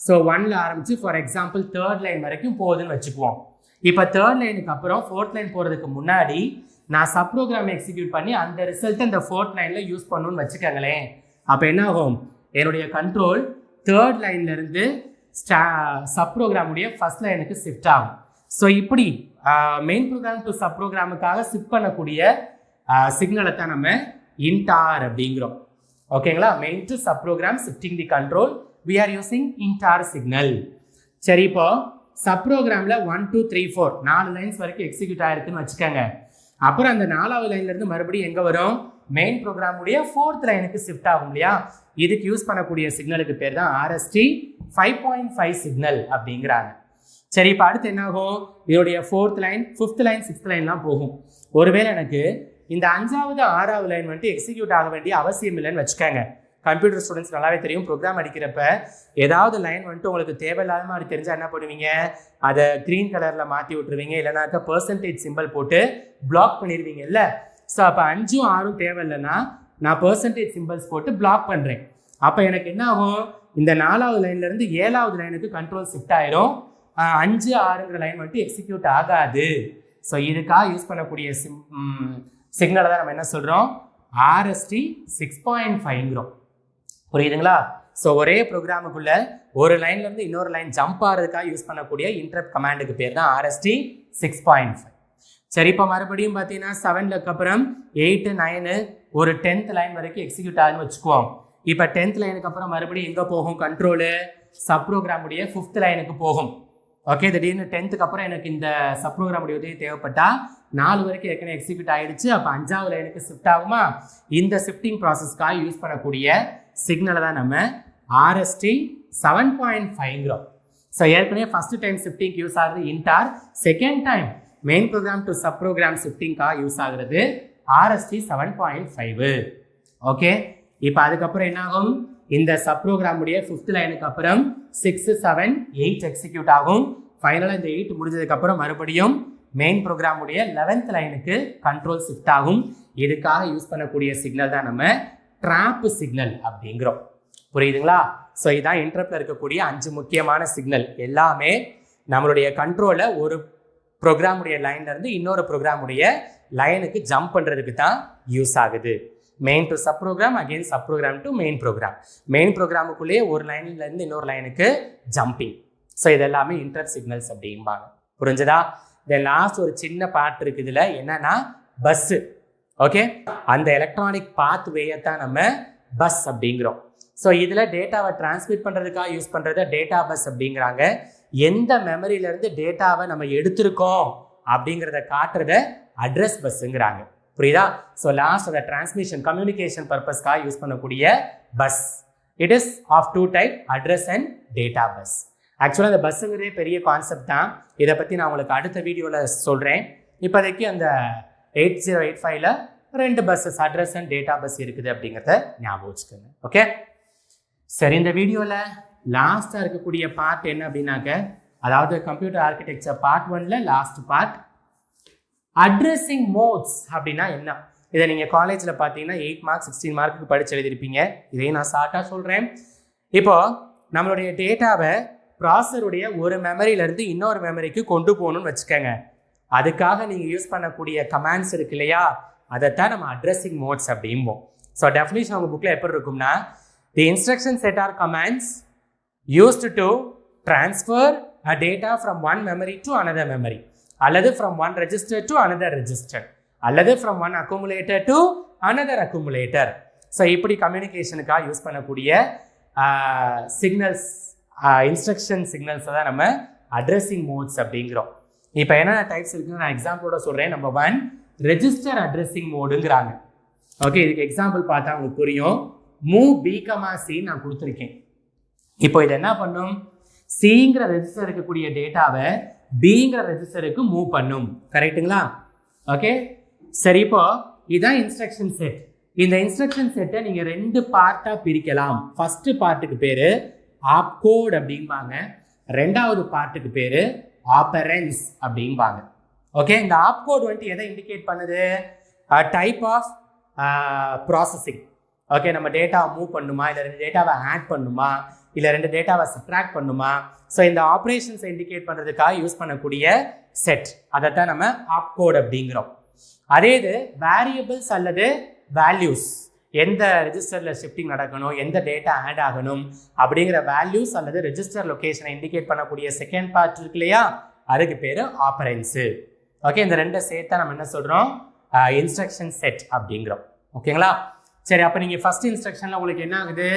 ஸோ 1ல் ஆரம்பித்து ஃபார் எக்ஸாம்பிள் 3rd லைன் வரைக்கும் போகுதுன்னு வச்சுக்குவோம். இப்போ 3rd லைனுக்கு அப்புறம் 4th லைன் போகிறதுக்கு முன்னாடி நான் சப் ப்ரோக்ராம் எக்ஸிக்யூட் பண்ணி அந்த ரிசல்ட்டை இந்த 4th லைனில் யூஸ் பண்ணணும்னு வச்சுக்கோங்களேன். அப்போ என்ன ஆகும், என்னுடைய கண்ட்ரோல் 3rd லைன்லேருந்து சப் ப்ரோக்ராமுடைய ஃபர்ஸ்ட் லைனுக்கு ஷிஃப்ட் ஆகும். ஸோ இப்படி மெயின் ப்ரோக்ராம் டு சப் ப்ரோக்ராமுக்காக ஷிஃப்ட் பண்ணக்கூடிய சிக்னலை தான் நம்ம இன்டார் அப்படிங்கிறோம். ஓகேங்களா? Main to sub program shifting the control, we are using INTR signal. சரி, இப்போ சப் ப்ரோக்ராமில் 1, 2, 3, 4 4 லைன்ஸ் வரைக்கும் எக்ஸிக்யூட் ஆயிருக்குன்னு வச்சுக்கோங்க. அப்புறம் அந்த 4வது லைன்லேருந்து மறுபடியும் எங்கே வரும், மெயின் ப்ரோக்ராமுடைய 4th லைனுக்கு ஷிஃப்ட் ஆகும் இல்லையா? இதுக்கு யூஸ் பண்ணக்கூடிய சிக்னலுக்கு பேர் தான் RST 5.5 சிக்னல் அப்படிங்கிறாங்க. சரி, இப்போ அடுத்து என்ன ஆகும், இதோடைய 4th line, 5th line, 6th லைன்லாம் போகும். ஒருவேளை எனக்கு இந்த 5வது 6வது லைன் வந்துட்டு எக்ஸிக்யூட் ஆக வேண்டிய அவசியம் இல்லைன்னு வச்சுக்கோங்க. கம்ப்யூட்டர் ஸ்டூடெண்ட்ஸ் நல்லாவே தெரியும், ப்ரோக்ராம் அடிக்கிறப்ப ஏதாவது லைன் வந்துட்டு உங்களுக்கு தேவையில்லாத மாதிரி தெரிஞ்சால் என்ன பண்ணுவீங்க, அதை க்ரீன் கலரில் மாற்றி விட்டுருவீங்க, இல்லைனாக்கா % சிம்பிள் போட்டு பிளாக் பண்ணிடுவீங்கல்ல. ஸோ அப்போ 5ம் 6ம் தேவையில்லைன்னா நான் % சிம்பிள்ஸ் போட்டு பிளாக் பண்ணுறேன். அப்போ எனக்கு என்ன ஆகும், இந்த 4வது லைன்லேருந்து 7வது லைனுக்கு கண்ட்ரோல் ஷிஃப்ட் ஆயிரும். 5, 6ங்கிற லைன் வந்துட்டு எக்ஸிக்யூட் ஆகாது. ஸோ இதுக்காக யூஸ் பண்ணக்கூடிய சிக்னலை தான் நம்ம என்ன சொல்கிறோம், RST 6.5ங்கிறோம். புரியுதுங்களா? ஸோ ஒரே ப்ரோக்ராமுக்குள்ள ஒரு லைன்லேருந்து இன்னொரு லைன் ஜம்ப் ஆகிறதுக்காக யூஸ் பண்ணக்கூடிய இன்டரப்ட் கமாண்டுக்கு பேர் தான் RST 6.5. சரி, இப்போ மறுபடியும் பார்த்தீங்கன்னா 7க்கு அப்புறம் 8, 9 ஒரு 10th லைன் வரைக்கும் எக்ஸிக்யூட் ஆகுதுன்னு வச்சுக்குவோம். இப்போ 10th லைனுக்கு அப்புறம் மறுபடியும் எங்கே போகும், கண்ட்ரோலு சப் ப்ரோக்ராமுடைய 5th லைனுக்கு போகும். ஓகே, திடீர்னு 10th அப்புறம் எனக்கு இந்த சப் ப்ரோக்ராமுடைய உதவி தேவைப்பட்டா 4 வரைக்கும் ஏற்கனவே எக்ஸிக்யூட் ஆகிடுச்சு. அப்போ 5வது லைனுக்கு ஷிஃப்ட் ஆகுமா? இந்த ஷிஃப்டிங் ப்ராசஸ்க்காக யூஸ் பண்ணக்கூடிய சிக்னலை தான் நம்ம RST 7.5ங்கிறோம். ஸோ ஏற்கனவே ஃபர்ஸ்ட் டைம் ஷிஃப்டிங் யூஸ் ஆகுது INTR, second time main program to sub program ஷிஃப்டிங்காக யூஸ் ஆகுறது RST 7.5. ஓகே, இப்போ அதுக்கப்புறம் என்ன ஆகும், இந்த சப் ப்ரோக்ராமுடைய 5th லைனுக்கு அப்புறம் 6, 7, 8 எக்ஸிக்யூட் ஆகும். ஃபைனலாக இந்த 8 முடிஞ்சதுக்கப்புறம் மறுபடியும் மெயின் ப்ரோக்ராமுடைய 11th லைனுக்கு கண்ட்ரோல் ஷிஃப்ட் ஆகும். இதுக்காக யூஸ் பண்ணக்கூடிய சிக்னல் தான் நம்ம ட்ராப் சிக்னல் அப்படிங்கிறோம். புரியுதுங்களா? ஸோ இதான் இன்டரப்ட்ல இருக்கக்கூடிய 5 முக்கியமான சிக்னல். எல்லாமே நம்மளுடைய கண்ட்ரோலை ஒரு ப்ரோக்ராமுடைய லைன்லேருந்து இன்னொரு ப்ரோக்ராமுடைய லைனுக்கு ஜம்ப் பண்ணுறதுக்கு தான் யூஸ் ஆகுது. Main to sub program, again sub program to main program, main ப்ரோக்ராமுக்குள்ளேயே ஒரு லைன்லேருந்து இன்னொரு லைனுக்கு ஜம்பிங். ஸோ இது எல்லாமே இன்டரப்ட் சிக்னல்ஸ் அப்படிம்பாங்க. புரிஞ்சதா? தென் லாஸ்ட் ஒரு சின்ன பார்ட் இருக்குது இதில், என்னன்னா பஸ்ஸு. ஓகே, அந்த எலக்ட்ரானிக் பாத் வேயை தான் நம்ம பஸ் அப்படிங்கிறோம். ஸோ இதில் டேட்டாவை டிரான்ஸ்மிட் பண்ணுறதுக்காக யூஸ் பண்ணுறத டேட்டா பஸ் அப்படிங்கிறாங்க. எந்த மெமரியிலேருந்து டேட்டாவை நம்ம எடுத்திருக்கோம் அப்படிங்கிறத காட்டுறத அட்ரஸ் பஸ்ஸுங்கிறாங்க. புரியுதா? ஸோ லாஸ்ட் அந்த டிரான்ஸ்மிஷன் கம்யூனிகேஷன் பர்பஸ்க்காக யூஸ் பண்ணக்கூடிய bus. It is of 2 type, address and data bus. ஆக்சுவலாக அந்த பஸ்ஸுங்கிறதே பெரிய கான்செப்ட் தான். இதை பற்றி நான் உங்களுக்கு அடுத்த வீடியோவில் சொல்கிறேன். இப்போதைக்கு அந்த 8085ல் 2 buses, address and data bus இருக்குது அப்படிங்கிறத ஞாபகம் வச்சுக்கோங்க. ஓகே, சரி, இந்த வீடியோவில் லாஸ்ட்டாக இருக்கக்கூடிய பார்ட் என்ன அப்படின்னாக்க, அதாவது கம்ப்யூட்டர் ஆர்கிடெக்சர் பார்ட் 1ல லாஸ்ட் பார்ட் அட்ரஸிங் மோட்ஸ் அப்படின்னா என்ன. இதை நீங்கள் காலேஜில் பார்த்தீங்கன்னா 8 மார்க் 16 மார்க்குக்கு படித்து எழுதிருப்பீங்க. இதையும் நான் ஷார்ட்டாக சொல்கிறேன். இப்போ நம்மளுடைய டேட்டாவை ப்ராசருடைய ஒரு மெமரியிலேருந்து இன்னொரு மெமரிக்கு கொண்டு போகணும்னு வச்சுக்கோங்க. அதுக்காக நீங்கள் யூஸ் பண்ணக்கூடிய கமாண்ட்ஸ் இருக்கு இல்லையா, அதைத்தான் நம்ம அட்ரஸிங் மோட்ஸ் அப்படிம்போம். ஸோ டெஃபினிஷன் உங்கள் புக்கில் எப்படி இருக்கும்னா, the instruction set or commands used to transfer a data from one memory to another memory, அல்லது from one register to another register, அல்லது from one accumulator to another accumulator. So இப்படி கம்யூனிகேஷனுக்காக யூஸ் பண்ணக்கூடிய சிக்னல்ஸ், இன்ஸ்ட்ரக்ஷன் சிக்னல்ஸை தான் நம்ம addressing modes அப்படிங்கிறோம். இப்போ என்னென்ன டைப்ஸ் இருக்குன்னு நான் எக்ஸாம்பிளோட சொல்கிறேன். நம்பர் 1 ரெஜிஸ்டர் அட்ரஸிங் மோடுங்கிறாங்க. ஓகே, இதுக்கு எக்ஸாம்பிள் பார்த்தா உங்களுக்கு புரியும். மூவ் B, C நான் கொடுத்துருக்கேன். இப்போ இது என்ன பண்ணும்? சிங்கிற ரெஜிஸ்டர் இருக்கக்கூடிய டேட்டாவை பிங்கிற ரெஜிஸ்டருக்கு மூவ் பண்ணும். கரெக்டுங்களா? ஓகே, சரி. இப்போ இதுதான் இன்ஸ்ட்ரக்ஷன் செட். இந்த இன்ஸ்ட்ரக்ஷன் செட்டை நீங்கள் 2 பார்ட்டாக பிரிக்கலாம். ஃபர்ஸ்ட் பார்ட்டுக்கு பேர் ஆப்கோட் அப்படிம்பாங்க, 2வது பார்ட்டுக்கு பேர் ஆப்பரன்ஸ் அப்படிம்பாங்க. ஓகே, இந்த ஆப்கோட் வந்துட்டு எதை இண்டிகேட் பண்ணுது? Type of processing. ஓகே, நம்ம டேட்டாவை மூவ் பண்ணுமா, இல்லை 2 டேட்டாவை ஆட் பண்ணுமா, இல்லை 2 டேட்டாவை சப்ட்ராக்ட் பண்ணுமா? ஸோ இந்த ஆப்ரேஷன்ஸை இண்டிகேட் பண்ணுறதுக்காக யூஸ் பண்ணக்கூடிய செட், அதைத்தான் நம்ம ஆப்கோட் அப்படிங்கிறோம். அதே இது வேரியபிள்ஸ் அல்லது வேல்யூஸ், எந்த ரெஜிஸ்டரில் ஷிஃப்டிங் நடக்கணும், எந்த டேட்டா ஆட் ஆகணும் அப்படிங்கிற வேல்யூஸ் அல்லது ரெஜிஸ்டர் லொகேஷனை இண்டிகேட் பண்ணக்கூடிய செகண்ட் பார்ட் இருக்கு இல்லையா, அதுக்கு பேர் ஆப்பரன்ஸு. ஓகே, இந்த 2 சேர்த்தா நம்ம என்ன சொல்கிறோம்? இன்ஸ்ட்ரக்ஷன் செட் அப்படிங்கிறோம். ஓகேங்களா? சரி, அப்போ நீங்கள் ஃபர்ஸ்ட் இன்ஸ்ட்ரக்ஷனில் உங்களுக்கு என்ன ஆகுது?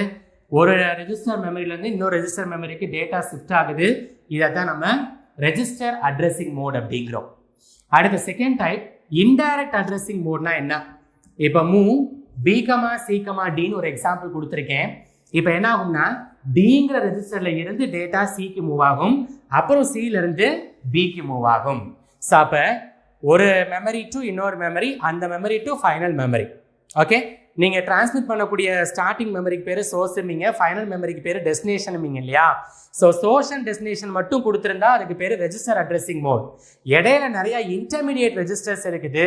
ஒரு ரெஜிஸ்டர் மெமரியிலேருந்து இன்னொரு ரெஜிஸ்டர் மெமரிக்கு டேட்டா ஷிஃப்ட் ஆகுது. இதை தான் நம்ம ரெஜிஸ்டர் அட்ரஸிங் மோட் அப்படிங்கிறோம். அடுத்த செகண்ட் டைப் இன்டைரக்ட் அட்ரஸிங் மோட்னா என்ன? இப்போ மூவ் B, C, Dன்னு ஒரு எக்ஸாம்பிள் கொடுத்துருக்கேன். இப்போ என்ன ஆகும்னா Dங்கிற ரெஜிஸ்டர்ல இருந்து டேட்டா Cக்கு மூவ் ஆகும், அப்புறம் Cலேருந்து Bக்கு மூவ் ஆகும். ஸோ அப்போ ஒரு மெமரி டு இன்னொரு மெமரி, அந்த memory to final memory. Okay, நீங்கள் டிரான்ஸ்மிட் பண்ணக்கூடிய ஸ்டார்டிங் மெமரிக்கு பேர் சோர்ஸுமீங்க, ஃபைனல் மெமரிக்கு பேர் டெஸ்டினேஷனுமீங்க இல்லையா? ஸோ சோர்ஸ் அண்ட் டெஸ்டினேஷன் மட்டும் கொடுத்துருந்தா அதுக்கு பேர் ரெஜிஸ்டர் அட்ரஸிங் மோட். இடையில நிறைய இன்டர்மீடியேட் ரெஜிஸ்டர்ஸ் இருக்குது,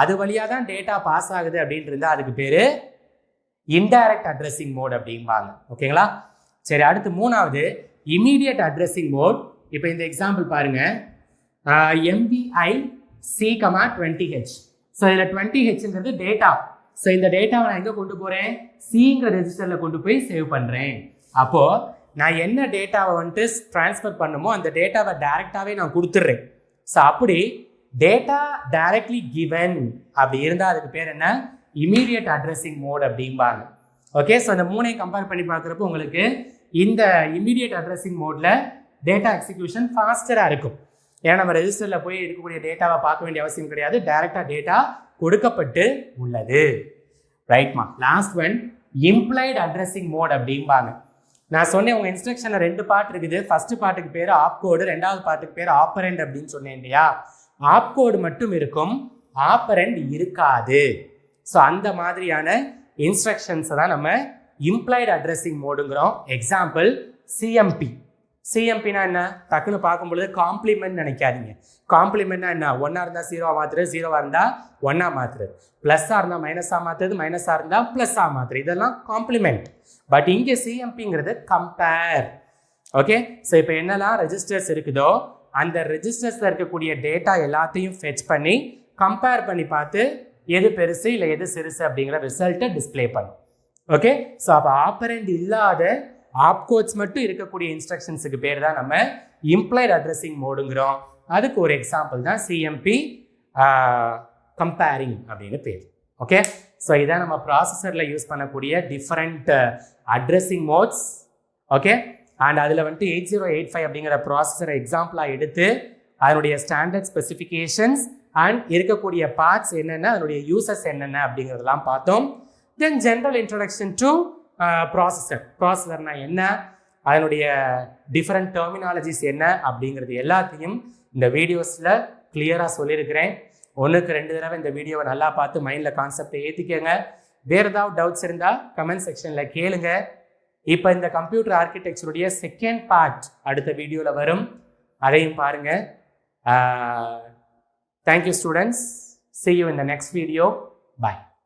அது வழியாக தான் டேட்டா பாஸ் ஆகுது அப்படின்னு இருந்தால் அதுக்கு பேர் இன்டைரக்ட் அட்ரஸிங் மோட் அப்படிம்பாங்க. ஓகேங்களா? சரி, அடுத்து 3வது இமீடியட் அட்ரஸிங் மோட். இப்போ இந்த எக்ஸாம்பிள் பாருங்க, MVI C,20H. ஸோ இதில் 20Hங்கிறது டேட்டா. ஸோ இந்த டேட்டாவை நான் எங்கே கொண்டு போகிறேன்? சிங்கிற ரெஜிஸ்டரில் கொண்டு போய் சேவ் பண்ணுறேன். அப்போது நான் என்ன டேட்டாவை வந்துட்டு ட்ரான்ஸ்ஃபர் பண்ணுமோ அந்த டேட்டாவை டைரெக்டாகவே நான் கொடுத்துட்றேன். ஸோ அப்படி டேட்டா டைரக்ட்லி கிவன் அப்படி இருந்தால் அதுக்கு பேர் என்ன? இமீடியட் அட்ரஸிங் மோட் அப்படிம்பாங்க. ஓகே, ஸோ இந்த 3ஐயும் கம்பேர் பண்ணி பார்க்குறப்போ உங்களுக்கு இந்த இமீடியட் அட்ரஸிங் மோடில் டேட்டா எக்ஸிக்யூஷன் ஃபாஸ்டராக இருக்கும். ஏன்னா நம்ம ரெஜிஸ்டரில் போய் இருக்கக்கூடிய டேட்டாவை பார்க்க வேண்டிய அவசியம் கிடையாது, டைரெக்டாக டேட்டா கொடுக்கப்பட்டு உள்ளது. ரைட்மா. Last one implied addressing mode அப்படிம்பாங்க. நான் சொன்னேன் உங்கள் இன்ஸ்ட்ரக்ஷனில் 2 பார்ட் இருக்குது. ஃபர்ஸ்ட் பார்ட்டுக்கு பேர் ஆப்கோடு, 2வது பார்ட்டுக்கு பேர் ஆப்பரண்ட் அப்படின்னு சொன்னேன் இல்லையா? ஆப்கோடு மட்டும் இருக்கும், ஆப்பரண்ட் இருக்காது. ஸோ அந்த மாதிரியான இன்ஸ்ட்ரக்ஷன்ஸை தான் நம்ம இம்ப்ளைட் அட்ரஸிங் மோடுங்கிறோம். Example CMP. சிஎம்பினா என்ன? டக்குன்னு பார்க்கும்பொழுது காம்ப்ளிமெண்ட் நினைக்காதீங்க. காம்ப்ளிமெண்ட்னா என்ன? 1ஆக இருந்தால் 0ஆக மாற்றுறது, 0ஆக இருந்தால் 1ஆக மாற்றுறது, ப்ளஸ்ஸாக இருந்தால் மைனஸாக மாற்றுறது, மைனஸாக இருந்தால் ப்ளஸ்ஸாக மாற்றுறது, இதெல்லாம் காம்ப்ளிமெண்ட். பட் இங்கே சிஎம்பிங்கிறது கம்பேர். ஓகே, ஸோ இப்போ என்னெல்லாம் ரெஜிஸ்டர்ஸ் இருக்குதோ அந்த ரெஜிஸ்டர்ஸில் இருக்கக்கூடிய டேட்டா எல்லாத்தையும் ஃபெச் பண்ணி கம்பேர் பண்ணி பார்த்து எது பெருசு இல்லை எது சிறுசு அப்படிங்கிற ரிசல்ட்டை டிஸ்பிளே பண்ணும். ஓகே, ஸோ அப்போ ஆப்பரண்ட் இல்லாத ஆப்கோட்ஸ் மட்டும் இருக்கக்கூடிய இன்ஸ்ட்ரக்ஷன்ஸுக்கு பேர் தான் நம்ம இம்ப்ளைட் அட்ரஸிங் மோடுங்கிறோம். அதுக்கு ஒரு எக்ஸாம்பிள் தான் சிஎம்பி கம்பேரிங் அப்படின்னு பேர். ஓகே, ஸோ இதான் நம்ம ப்ராசஸரில் யூஸ் பண்ணக்கூடிய different addressing modes. Okay, and அதில் வந்துட்டு 8085 அப்படிங்கிற ப்ராசஸரை எக்ஸாம்பிளாக எடுத்து அதனுடைய ஸ்டாண்டர்ட் ஸ்பெசிஃபிகேஷன்ஸ் அண்ட் இருக்கக்கூடிய பார்ட்ஸ் என்னென்ன, அதனுடைய யூசஸ் என்னென்ன அப்படிங்கிறதெல்லாம் பார்த்தோம். தென் ஜென்ரல் இன்ட்ரடக்ஷன் டு ப்ராசஸர்னா என்ன, அதனுடைய டிஃப்ரெண்ட் டெர்மினாலஜிஸ் என்ன அப்படிங்கிறது எல்லாத்தையும் இந்த வீடியோஸில் கிளியராக சொல்லியிருக்கிறேன். 1க்கு 2 தடவை இந்த வீடியோவை நல்லா பார்த்து மைண்டில் கான்செப்டை ஏற்றிக்கங்க. வேறு ஏதாவது டவுட்ஸ் இருந்தால் கமெண்ட் செக்ஷனில் கேளுங்க. இப்போ இந்த கம்ப்யூட்டர் ஆர்கிடெக்சருடைய செகண்ட் பார்ட் அடுத்த வீடியோவில் வரும், அதையும் பாருங்கள். Thank you students. See you in the next video. Bye.